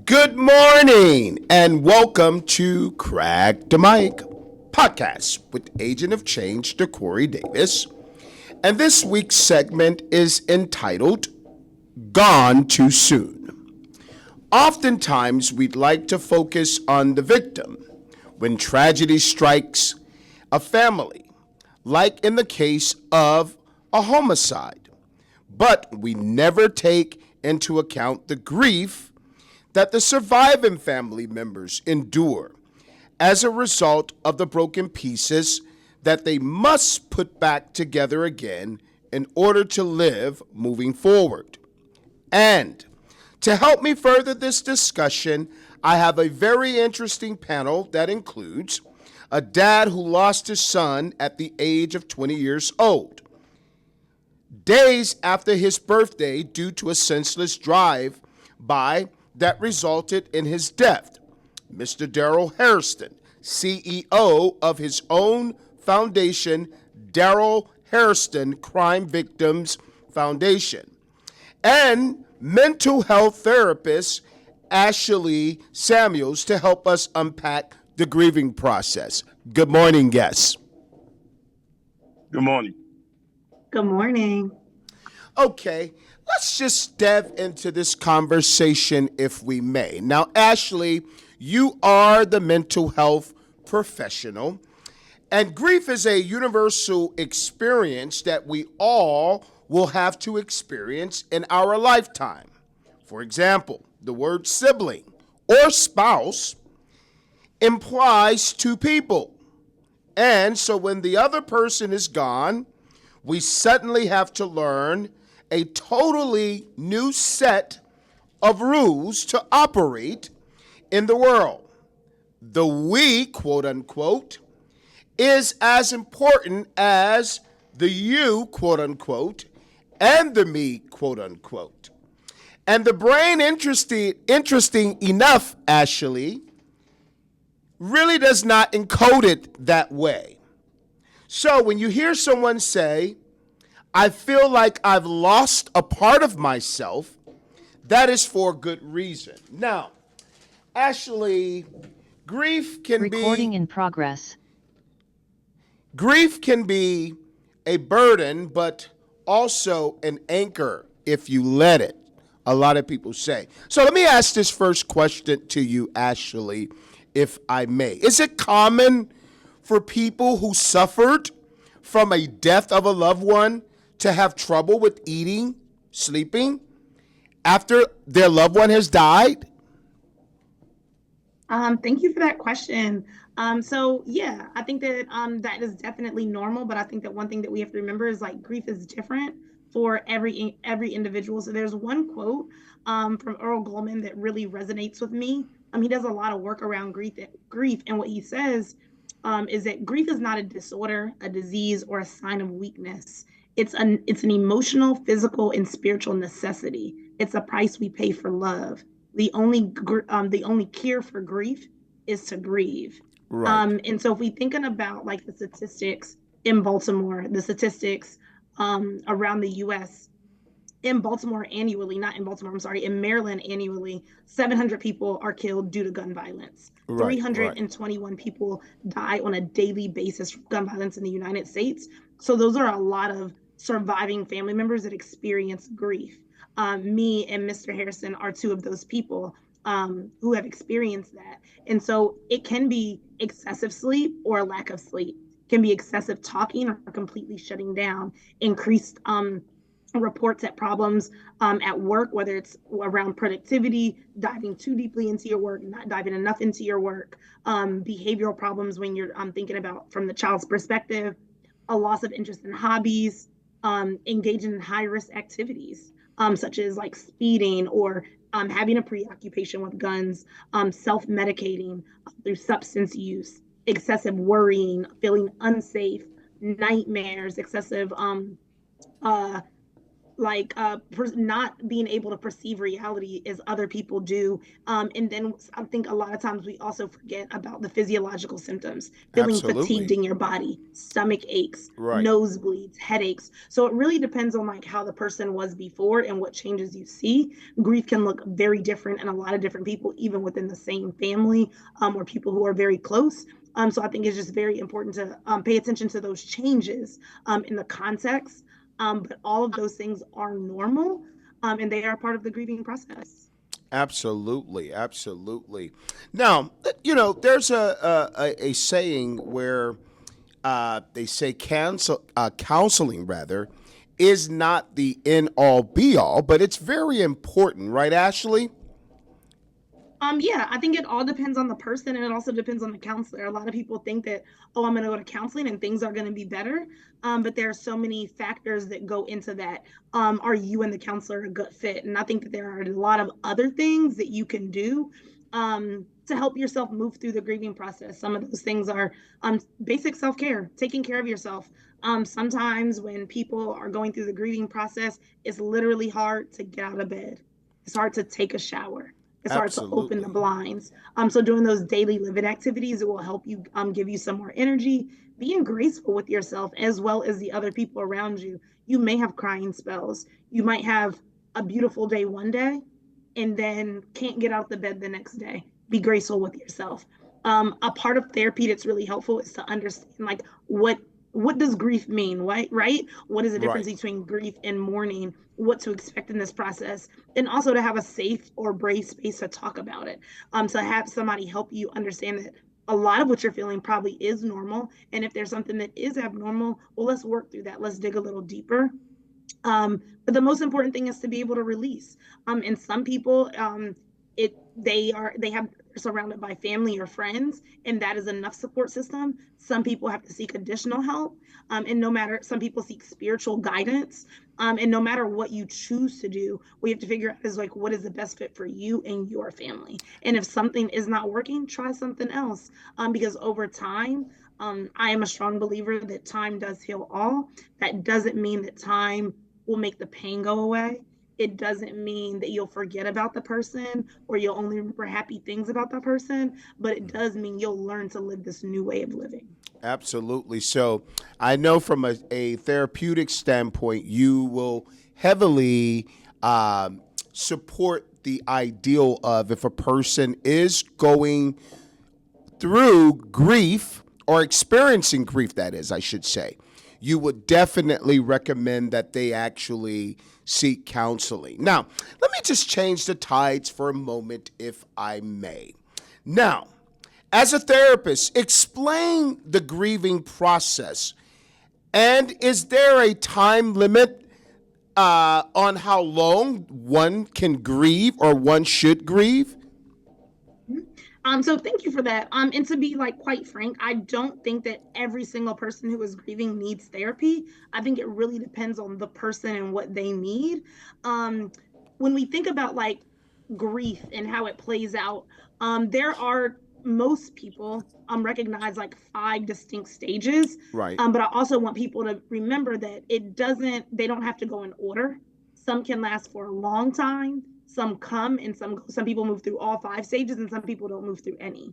Good morning and welcome to Crack the Mic podcast with Agent of Change, DeCorey Davis. And this week's segment is entitled Gone Too Soon. Oftentimes, we'd like to focus on the victim when tragedy strikes a family, like in the case of a homicide. But we never take into account the grief that the surviving family members endure as a result of the broken pieces that they must put back together again in order to live moving forward. And to help me further this discussion, I have a very interesting panel that includes a dad who lost his son at the age of 20 years old, days after his birthday due to a senseless drive-by that resulted in his death. Mr. Darrell Hairston, CEO of his own foundation, Darrell Hairston Crime Victims Foundation, and mental health therapist Ashley Samuels to help us unpack the grieving process. Good morning, guests. Good morning. Good morning. Okay, let's just dive into this conversation if we may. Now, Ashley, you are the mental health professional, and grief is a universal experience that we all will have to experience in our lifetime. For example, the word sibling or spouse implies two people. And so when the other person is gone, we suddenly have to learn a totally new set of rules to operate in the world. The we, quote unquote, is as important as the you, quote unquote, and the me, quote unquote. And the brain, interesting enough, Ashley, really does not encode it that way. So when you hear someone say, I feel like I've lost a part of myself, that is for good reason. Now, Ashley, grief can Recording in progress. Grief can be a burden, but also an anchor if you let it, a lot of people say. So let me ask this first question to you, Ashley, if I may. Is it common for people who suffered from a death of a loved one to have trouble with eating, sleeping after their loved one has died? Thank you for that question. I think that that is definitely normal, but I think that one thing that we have to remember is like grief is different for every individual. So there's one quote from Earl Goldman that really resonates with me. He does a lot of work around grief, and what he says is that grief is not a disorder, a disease, or a sign of weakness. It's an emotional, physical, and spiritual necessity. It's a price we pay for love. The only cure for grief is to grieve. Right. And so if we thinking about like the statistics in Baltimore, the statistics around the U.S. in Baltimore annually, not in Baltimore, I'm sorry, in Maryland annually, 700 people are killed due to gun violence. Right, 321 people die on a daily basis from gun violence in the United States. So those are a lot of surviving family members that experience grief. Me and Mr. Harrison are two of those people who have experienced that. And so it can be excessive sleep or lack of sleep, it can be excessive talking or completely shutting down, increased reports at problems at work, whether it's around productivity, diving too deeply into your work, not diving enough into your work, behavioral problems when you're thinking about from the child's perspective, a loss of interest in hobbies, engaging in high risk activities, such as like speeding or having a preoccupation with guns, self-medicating through substance use, excessive worrying, feeling unsafe, nightmares, excessive like not being able to perceive reality as other people do. And then I think a lot of times we also forget about the physiological symptoms, feeling fatigued Absolutely. in your body, stomach aches, Right. nosebleeds, headaches. So it really depends on like how the person was before and what changes you see. Grief can look very different in a lot of different people, even within the same family, or people who are very close. So I think it's just very important to pay attention to those changes in the context, but all of those things are normal, and they are part of the grieving process. Absolutely, absolutely. Now, there's a saying where they say counseling rather is not the end all be all, but it's very important, right, Ashley? Yeah, I think it all depends on the person and it also depends on the counselor. A lot of people think that, oh, I'm going to go to counseling and things are going to be better. But there are so many factors that go into that. Are you and the counselor a good fit? And I think that there are a lot of other things that you can do to help yourself move through the grieving process. Some of those things are basic self care, taking care of yourself. Sometimes when people are going through the grieving process, it's literally hard to get out of bed, it's hard to take a shower, it's hard to open the Absolutely. blinds. So doing those daily living activities, it will help you give you some more energy, being graceful with yourself as well as the other people around you. You may have crying spells. You might have a beautiful day one day and then can't get out of the bed the next day. Be graceful with yourself. A part of therapy that's really helpful is to understand like what does grief mean, right? What is the difference Right. between grief and mourning? What to expect in this process, and also to have a safe or brave space to talk about it. To have somebody help you understand that a lot of what you're feeling probably is normal, and if there's something that is abnormal, well, let's work through that. Let's dig a little deeper. But the most important thing is to be able to release. And some people, they have they're surrounded by family or friends, and that is enough support system. Some people have to seek additional help, and no matter some people seek spiritual guidance. And no matter what you choose to do, what you have to figure out is like what is the best fit for you and your family. And if something is not working, try something else. Because over time, I am a strong believer that time does heal all. That doesn't mean that time will make the pain go away. It doesn't mean that you'll forget about the person or you'll only remember happy things about that person, but it does mean you'll learn to live this new way of living. Absolutely. So I know from a therapeutic standpoint, you will heavily support the ideal of if a person is going through grief or experiencing grief, that is, I should say, you would definitely recommend that they actually seek counseling. Now, let me just change the tides for a moment, if I may. Now, as a therapist, explain the grieving process. And is there a time limit on how long one can grieve or one should grieve? So thank you for that. And to be like quite frank, I don't think that every single person who is grieving needs therapy. I think it really depends on the person and what they need. Um, when we think about like grief and how it plays out, there are most people recognize like five distinct stages. Right. But I also want people to remember that they don't have to go in order. Some can last for a long time, some come and some people move through all five stages and some people don't move through any.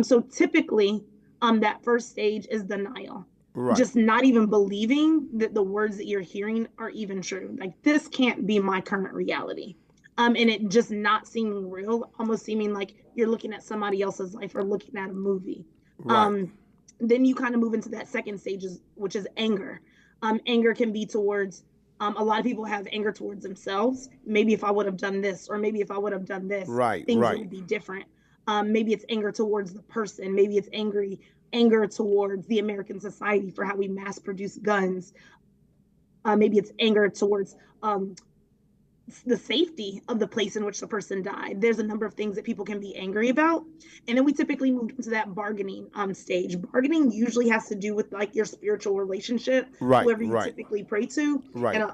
So typically that first stage is denial, Right. just not even believing that the words that you're hearing are even true. Like this can't be my current reality. And it just not seeming real, almost seeming like you're looking at somebody else's life or looking at a movie. Right. um then you kind of move into that second stage, which is anger. Anger can be towards, a lot of people have anger towards themselves. Maybe if I would have done this, or maybe if I would have done this, Right. things Right. would be different. Maybe it's anger towards the person. Maybe it's anger towards the American society for how we mass produce guns. Maybe it's anger towards the safety of the place in which the person died. There's a number of things that people can be angry about. And then we typically move into that bargaining stage. Bargaining usually has to do with like your spiritual relationship, Right. whoever you Right. typically pray to. And Right.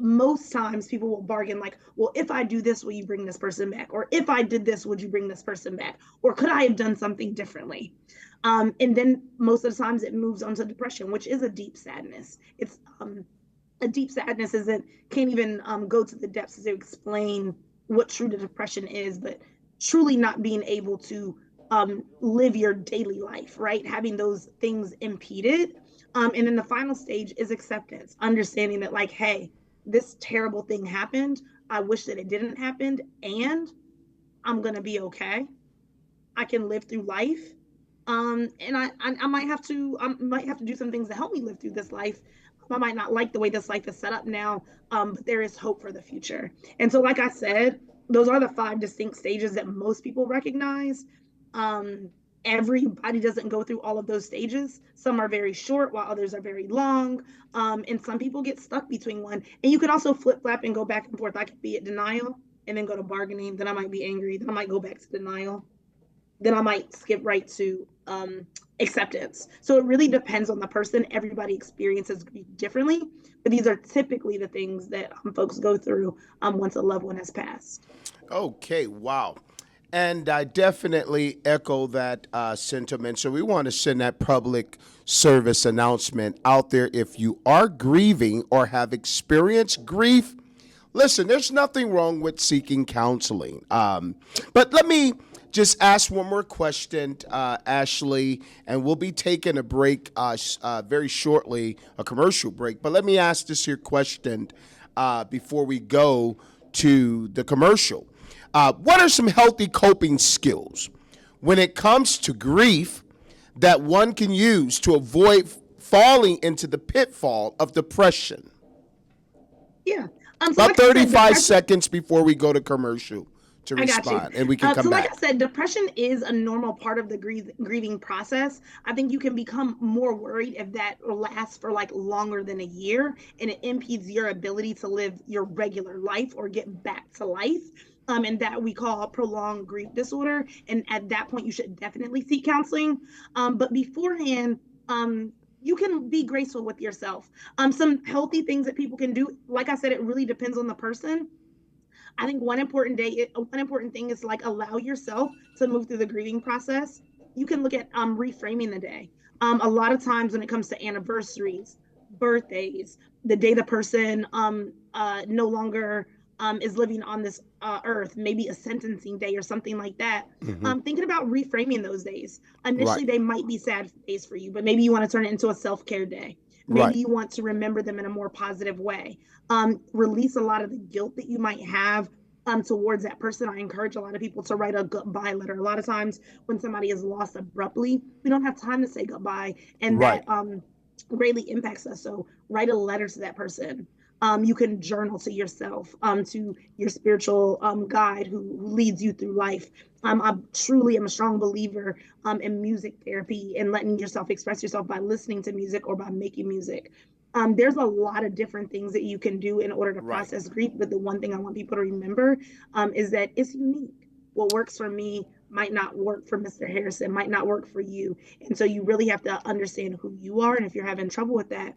most times people will bargain like, well, if I do this, will you bring this person back? Or if I did this, would you bring this person back? Or could I have done something differently? And then most of the times it moves on to depression, which is a deep sadness. It's a deep sadness can't even go to the depths to explain what true depression is, but truly not being able to live your daily life, right? Having those things impeded. And then the final stage is acceptance, understanding that like, hey, this terrible thing happened. I wish that it didn't happen, and I'm gonna be okay. I can live through life. And I might have to do some things to help me live through this life. I might not like the way this life is set up now, but there is hope for the future. And so, like I said, those are the 5 distinct stages that most people recognize. Everybody doesn't go through all of those stages. Some are very short while others are very long. And some people get stuck between one. And you could also flip flap and go back and forth. I could be at denial and then go to bargaining. Then I might be angry. Then I might go back to denial. Then I might skip right to acceptance. So it really depends on the person. Everybody experiences grief differently, but these are typically the things that folks go through once a loved one has passed. Okay, wow. And I definitely echo that sentiment. So we want to send that public service announcement out there. If you are grieving or have experienced grief, listen, there's nothing wrong with seeking counseling. But let me just ask one more question, Ashley, and we'll be taking a break very shortly, a commercial break. But let me ask this here question before we go to the commercial. What are some healthy coping skills when it comes to grief that one can use to avoid falling into the pitfall of depression? Yeah. About 35 seconds before we go to commercial to respond, and we can come back. Like I said, depression is a normal part of the grieving process. I think you can become more worried if that lasts for like longer than a year and it impedes your ability to live your regular life or get back to life. And that we call prolonged grief disorder. And at that point, you should definitely seek counseling. But beforehand, you can be graceful with yourself. Some healthy things that people can do, like I said, it really depends on the person. I think one important thing is like allow yourself to move through the grieving process. You can look at reframing the day. A lot of times when it comes to anniversaries, birthdays, the day the person no longer is living on this earth, maybe a sentencing day or something like that. Thinking about reframing those days. Initially, They might be sad days for you, but maybe you want to turn it into a self-care day. Maybe you want to remember them in a more positive way. Release a lot of the guilt that you might have towards that person. I encourage a lot of people to write a goodbye letter. A lot of times when somebody is lost abruptly, we don't have time to say goodbye, and that greatly impacts us. So write a letter to that person. You can journal to yourself, to your spiritual guide who leads you through life. I truly am a strong believer in music therapy and letting yourself express yourself by listening to music or by making music. There's a lot of different things that you can do in order to process grief. But the one thing I want people to remember is that it's unique. What works for me might not work for Mr. Harrison, might not work for you. And so you really have to understand who you are. And if you're having trouble with that,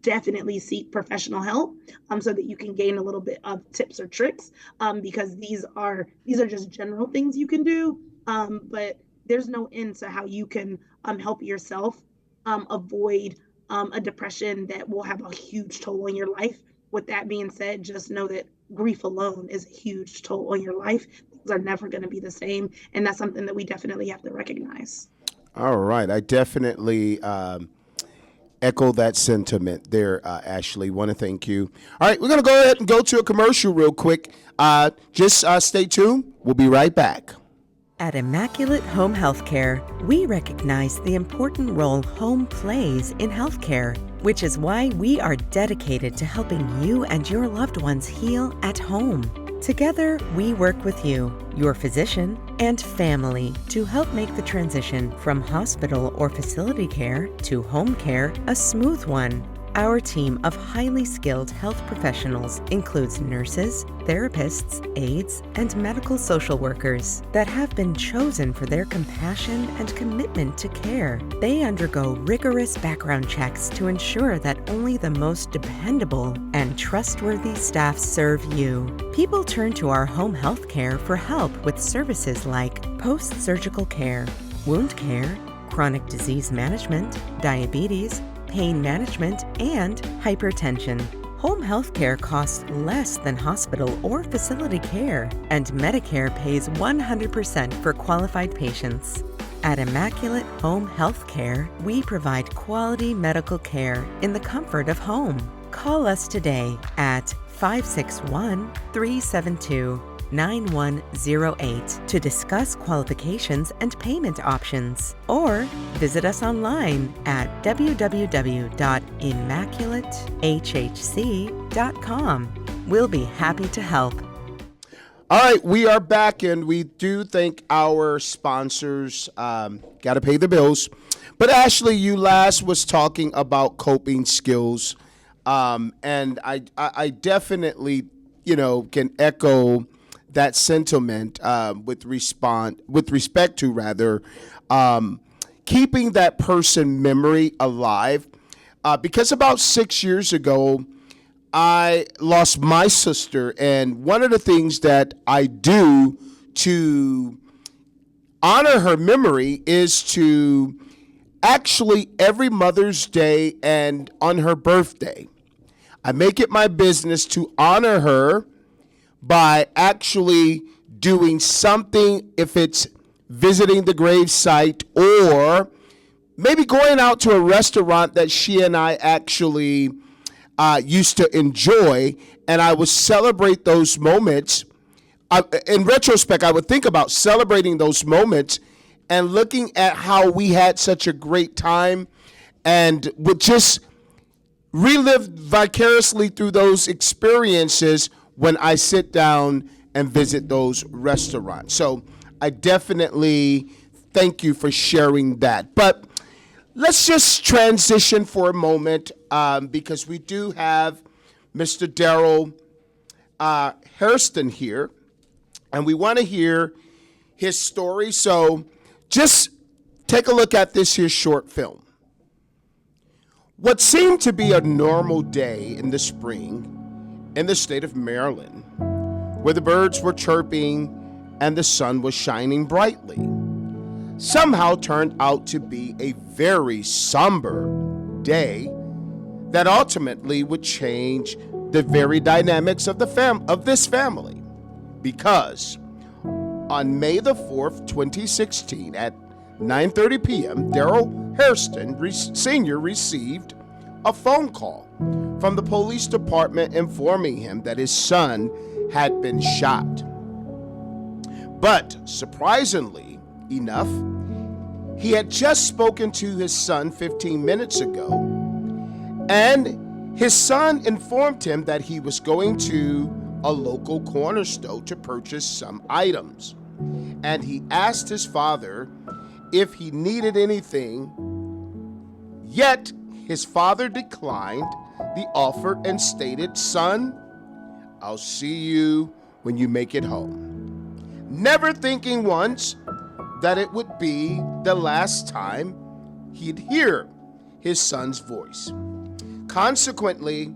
definitely seek professional help so that you can gain a little bit of tips or tricks, because these are just general things you can do. But there's no end to how you can help yourself avoid a depression that will have a huge toll on your life. With that being said, just know that grief alone is a huge toll on your life. Things are never going to be the same. And that's something that we definitely have to recognize. All right. I definitely echo that sentiment there, Ashley. Want to thank you. All right. We're going to go ahead and go to a commercial real quick. Just stay tuned. We'll be right back. At Immaculate Home Healthcare, we recognize the important role home plays in healthcare, which is why we are dedicated to helping you and your loved ones heal at home. Together, we work with you, your physician, and family to help make the transition from hospital or facility care to home care a smooth one. Our team of highly skilled health professionals includes nurses, therapists, aides, and medical social workers that have been chosen for their compassion and commitment to care. They undergo rigorous background checks to ensure that only the most dependable and trustworthy staff serve you. People turn to our home health care for help with services like post-surgical care, wound care, chronic disease management, diabetes, pain management, and hypertension. Home health care costs less than hospital or facility care, and Medicare pays 100% for qualified patients. At Immaculate Home Health Care, we provide quality medical care in the comfort of home. Call us today at 561-372-9108 to discuss qualifications and payment options, or visit us online at www.immaculatehhc.com. We'll be happy to help. All right, we are back, and we do thank our sponsors. Got to pay the bills. But Ashley, you last was talking about coping skills, and I definitely, can echo that sentiment with respect to keeping that person memory alive. Because about 6 years ago, I lost my sister, and one of the things that I do to honor her memory is to actually every Mother's Day and on her birthday, I make it my business to honor her by actually doing something, if it's visiting the gravesite or maybe going out to a restaurant that she and I actually used to enjoy, and I would celebrate those moments. In retrospect, I would think about celebrating those moments and looking at how we had such a great time, and would just relive vicariously through those experiences when I sit down and visit those restaurants. So I definitely thank you for sharing that. But let's just transition for a moment because we do have Mr. Daryl Hairston here, and we want to hear his story. So just take a look at this here short film. What seemed to be a normal day in the spring in the state of Maryland, where the birds were chirping and the sun was shining brightly, somehow turned out to be a very somber day that ultimately would change the very dynamics of this family. Because on May the 4th, 2016, at 9:30 p.m., Daryl Hairston Sr. received a phone call from the police department informing him that his son had been shot. But surprisingly enough, he had just spoken to his son 15 minutes ago, and his son informed him that he was going to a local corner store to purchase some items. And he asked his father if he needed anything, yet his father declined the offer and stated, "Son, I'll see you when you make it home." Never thinking once that it would be the last time he'd hear his son's voice. Consequently,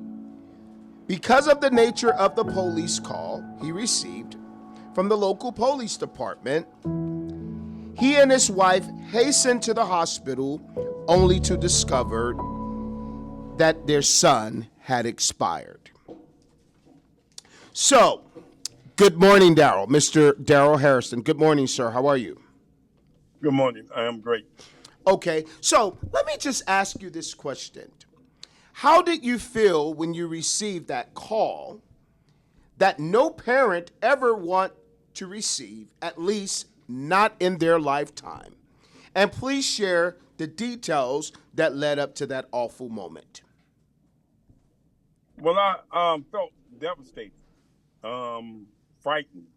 because of the nature of the police call he received from the local police department, he and his wife hastened to the hospital only to discover that their son had expired. So, good morning, Daryl. Mr. Daryl Hairston. Good morning, sir. How are you? Good morning. I am great. Okay, so let me just ask you this question. How did you feel when you received that call that no parent ever want to receive, at least not in their lifetime? And please share the details that led up to that awful moment. Well, I felt devastated, frightened,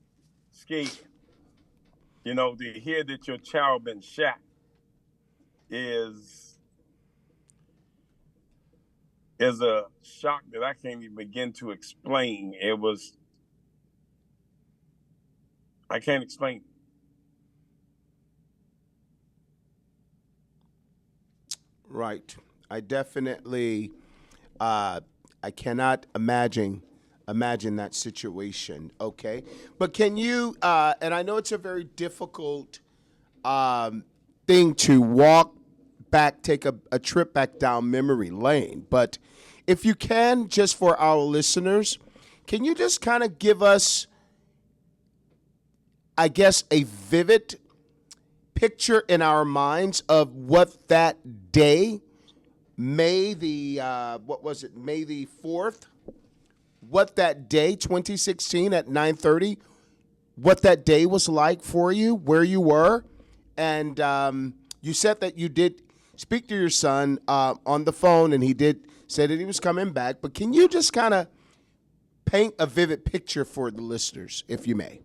scared. To hear that your child been shot is a shock that I can't even begin to explain. I can't explain. Right. I definitely, I cannot imagine that situation. Okay. But can you, and I know it's a very difficult thing to walk back, take a trip back down memory lane, but if you can, just for our listeners, can you just kind of give us, I guess, a vivid picture in our minds of what that day, May the, May the 4th, what that day, 2016 at 9:30, what that day was like for you, where you were. And you said that you did speak to your son on the phone, and he did say that he was coming back. But can you just kind of paint a vivid picture for the listeners, if you may?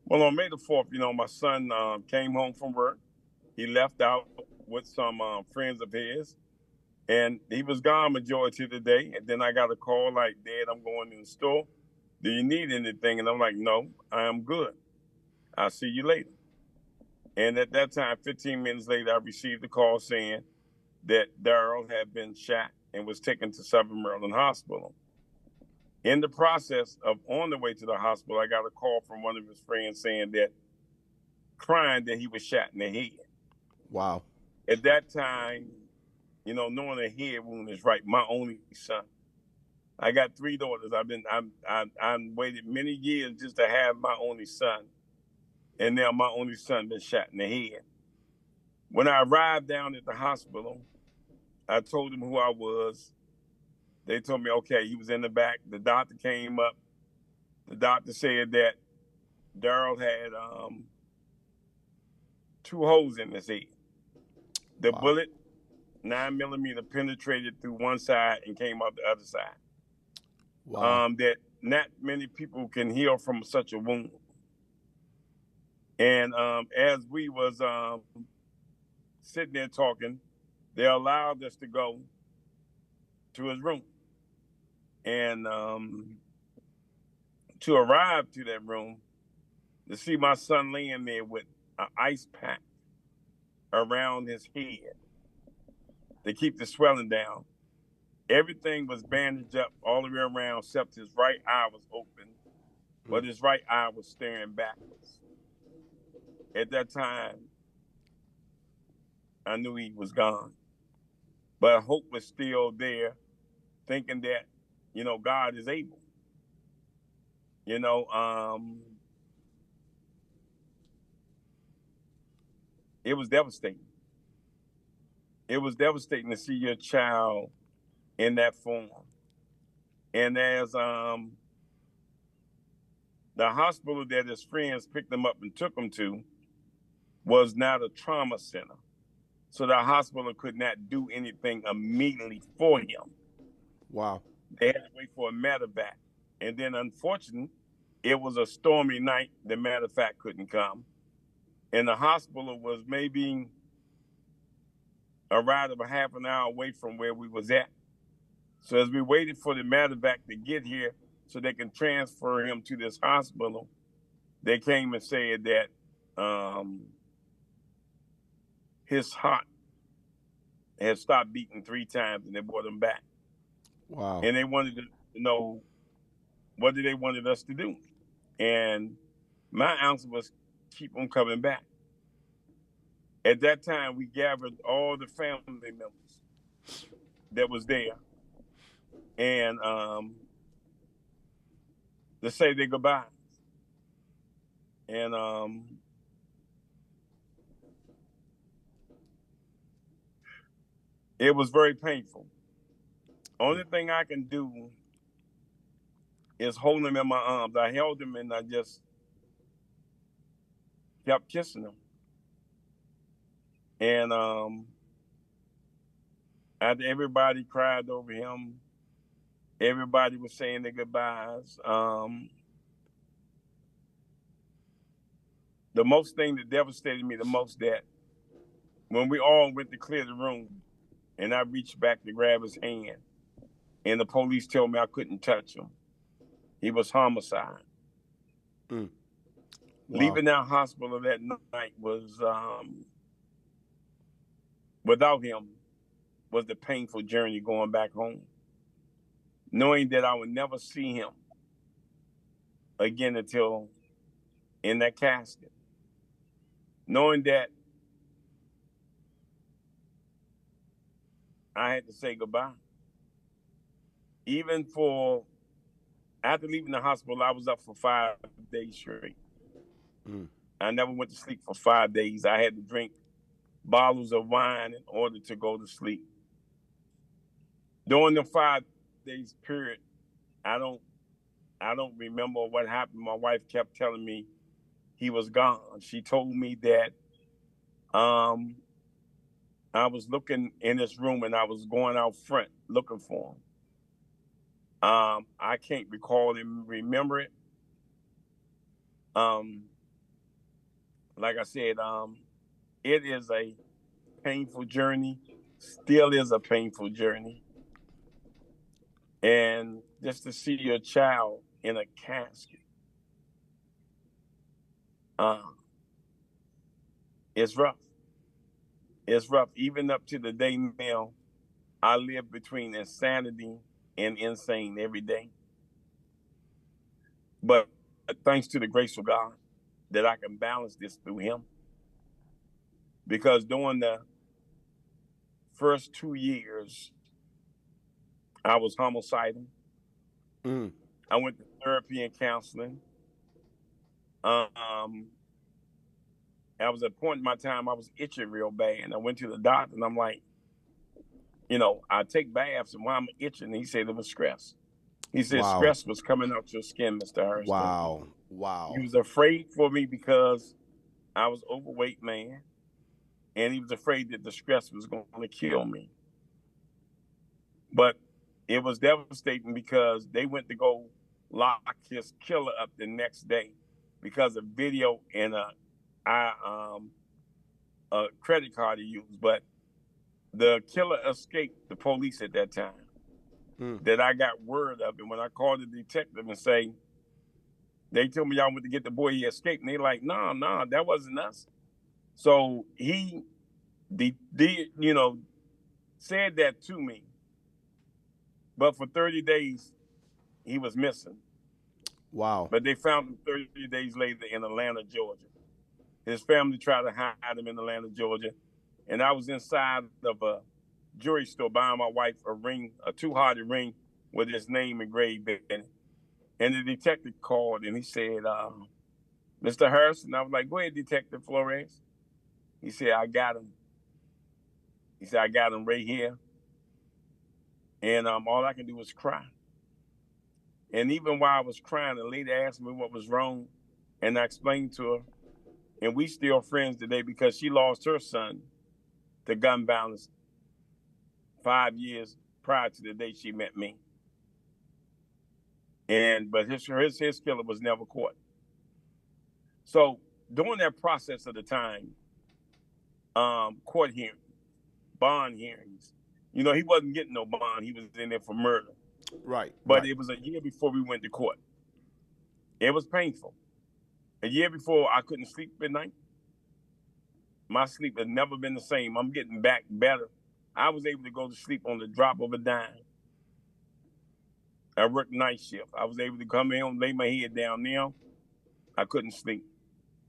Well, on May the 4th, my son came home from work. He left out with some friends of his, and he was gone majority of the day. And then I got a call like, Dad, I'm going in the store. Do you need anything? And I'm like, no, I am good. I'll see you later. And at that time, 15 minutes later, I received a call saying that Daryl had been shot and was taken to Southern Maryland Hospital. In the process of on the way to the hospital, I got a call from one of his friends saying that, crying that he was shot in the head. Wow. At that time, knowing a head wound is right, my only son. I got 3 daughters. I've waited many years just to have my only son. And now my only son been shot in the head. When I arrived down at the hospital, I told them who I was. They told me, okay, he was in the back. The doctor came up. The doctor said that Daryl had 2 holes in his head. The bullet, 9mm, penetrated through one side and came out the other side. Wow. That not many people can heal from such a wound. And as we was sitting there talking, they allowed us to go to his room. And to arrive to that room, to see my son laying there with an ice pack around his head to keep the swelling down. Everything was bandaged up all the way around except his right eye was open, but his right eye was staring backwards. At that time, I knew he was gone. But hope was still there, thinking that, God is able. It was devastating. It was devastating to see your child in that form. And as the hospital that his friends picked him up and took him to was not a trauma center. So the hospital could not do anything immediately for him. Wow. They had to wait for a medevac. And then, unfortunately, it was a stormy night. The medevac couldn't come. And the hospital was maybe a ride of a half an hour away from where we was at. So as we waited for the medevac to get here so they can transfer him to this hospital, they came and said that his heart had stopped beating 3 times and they brought him back. Wow. And they wanted to know what they wanted us to do. And my answer was keep him coming back. At that time, we gathered all the family members that was there and to say their goodbyes. And it was very painful. Only thing I can do is hold him in my arms. I held him and I just kept kissing him. And after everybody cried over him, everybody was saying their goodbyes. The most thing that devastated me the most, that when we all went to clear the room and I reached back to grab his hand and the police told me I couldn't touch him. He was homicide. Wow. Leaving that hospital that night was, without him, was the painful journey going back home. Knowing that I would never see him again until in that casket. Knowing that I had to say goodbye. even for after leaving the hospital, I was up for 5 days straight. Mm. I never went to sleep for 5 days. I had to drink bottles of wine in order to go to sleep. During the 5 days period, I don't remember what happened. My wife kept telling me he was gone. She told me that I was looking in his room and I was going out front looking for him. I can't recall and remember it. Like I said, it is a painful journey, still is a painful journey. And just to see your child in a casket, it's rough. It's rough. Even up to the day now, I live between insanity and insane every day. But thanks to the grace of God that I can balance this through him. Because during the first 2 years, I was homicidal. Mm. I went to therapy and counseling. I was at a point in my time I was itching real bad. And I went to the doctor and I'm like, I take baths and why I'm itching? He said it was stress. He said Wow. stress was coming out your skin, Mr. Harrison. Wow. Wow. He was afraid for me because I was overweight man. And he was afraid that the stress was going to kill me. But it was devastating because they went to go lock his killer up the next day because of video and a credit card he used. But the killer escaped the police at that time. That I got word of. And when I called the detective and say, they told me y'all went to get the boy, he escaped. And they like, nah, that wasn't us. So he said that to me. But for 30 days, he was missing. Wow. But they found him 30 days later in Atlanta, Georgia. His family tried to hide him in Atlanta, Georgia. And I was inside of a jewelry store buying my wife a ring, a two-hearted ring with his name engraved in it. And the detective called and he said, Mr. Harrison. I was like, go ahead, Detective Flores. He said, I got him. He said, I got him right here. And all I can do was cry. And even while I was crying, the lady asked me what was wrong. And I explained to her. And we still friends today because she lost her son to gun violence 5 years prior to the day she met me. But his killer was never caught. So during that process of the time, court hearings, bond hearings, he wasn't getting no bond. He was in there for murder. Right. But It was a year before we went to court. It was painful. A year before, I couldn't sleep at night. My sleep has never been the same. I'm getting back better. I was able to go to sleep on the drop of a dime. I worked night shift. I was able to come in, lay my head down now. I couldn't sleep.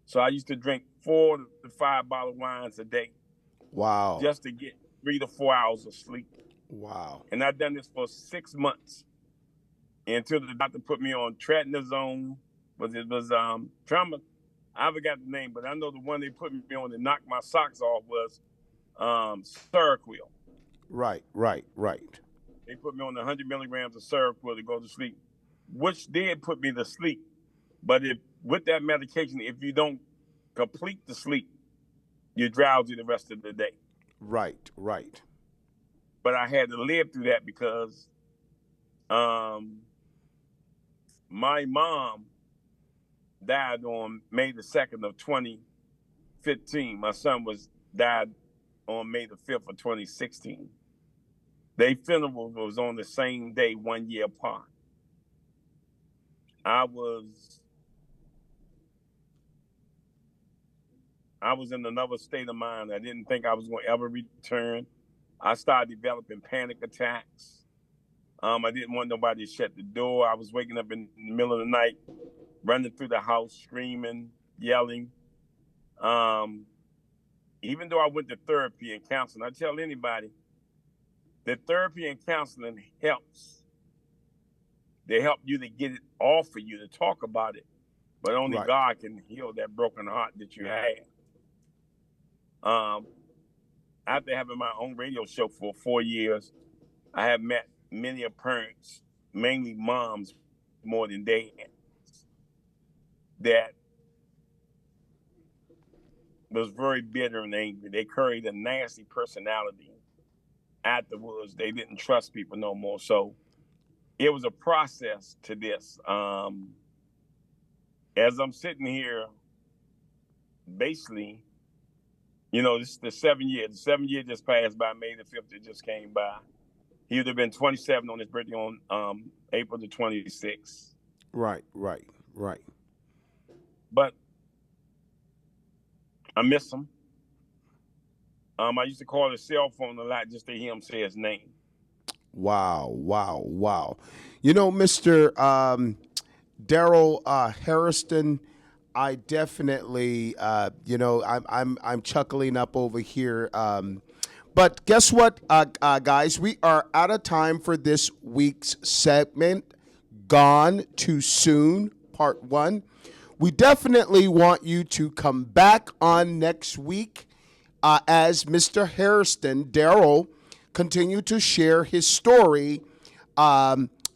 So I used to drink 4 to 5 bottle wines a day. Wow. Just to get 3 to 4 hours of sleep. Wow. And I've done this for 6 months until the doctor put me on tretinoin. It was trauma. I forgot the name, but I know the one they put me on that knocked my socks off was Seroquel. Right. They put me on 100 milligrams of Seroquel to go to sleep, which did put me to sleep. But with that medication, if you don't complete the sleep, you're drowsy the rest of the day. Right. But I had to live through that because my mom died on May the 2nd of 2015. My son died on May the 5th of 2016. Their funeral was on the same day, 1 year apart. I was in another state of mind. I didn't think I was going to ever return. I started developing panic attacks. I didn't want nobody to shut the door. I was waking up in the middle of the night, running through the house, screaming, yelling. Even though I went to therapy and counseling, I tell anybody that therapy and counseling helps They help you to get it off of you, to talk about it. But only Right. God can heal that broken heart that you had. After having my own radio show for 4 years, I have met many parents, mainly moms more than dads, that was very bitter and angry. They carried a nasty personality afterwards. They didn't trust people no more. So it was a process to this. As I'm sitting here, basically, you know, this is the 7 years. The 7 years just passed by. May the 5th, it just came by. He would have been 27 on his birthday on April the 26th. Right. But I miss him. I used to call his cell phone a lot just to hear him say his name. Wow. You know, Mr. Daryl Hairston, I definitely, I'm chuckling up over here. But guess what, guys? We are out of time for this week's segment, Gone Too Soon, Part 1. We definitely want you to come back on next week as Mr. Hairston, Daryl, continue to share his story,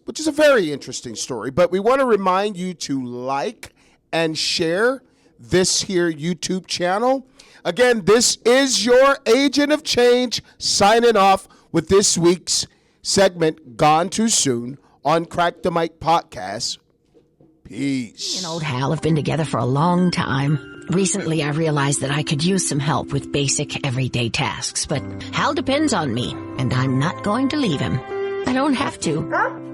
which is a very interesting story. But we want to remind you to like and share this here YouTube channel. Again, this is your Agent of Change signing off with this week's segment, Gone Too Soon, on Crack the Mic Podcast. Peace. Me and old Hal have been together for a long time. Recently, I realized that I could use some help with basic everyday tasks, but Hal depends on me, and I'm not going to leave him. I don't have to.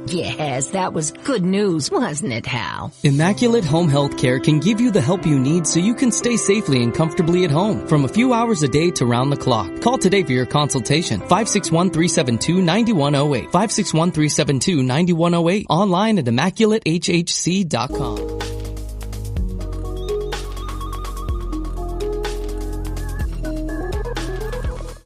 Yes, that was good news, wasn't it, Hal? Immaculate Home Health Care can give you the help you need so you can stay safely and comfortably at home from a few hours a day to round the clock. Call today for your consultation. 561-372-9108. 561-372-9108. Online at ImmaculateHHC.com.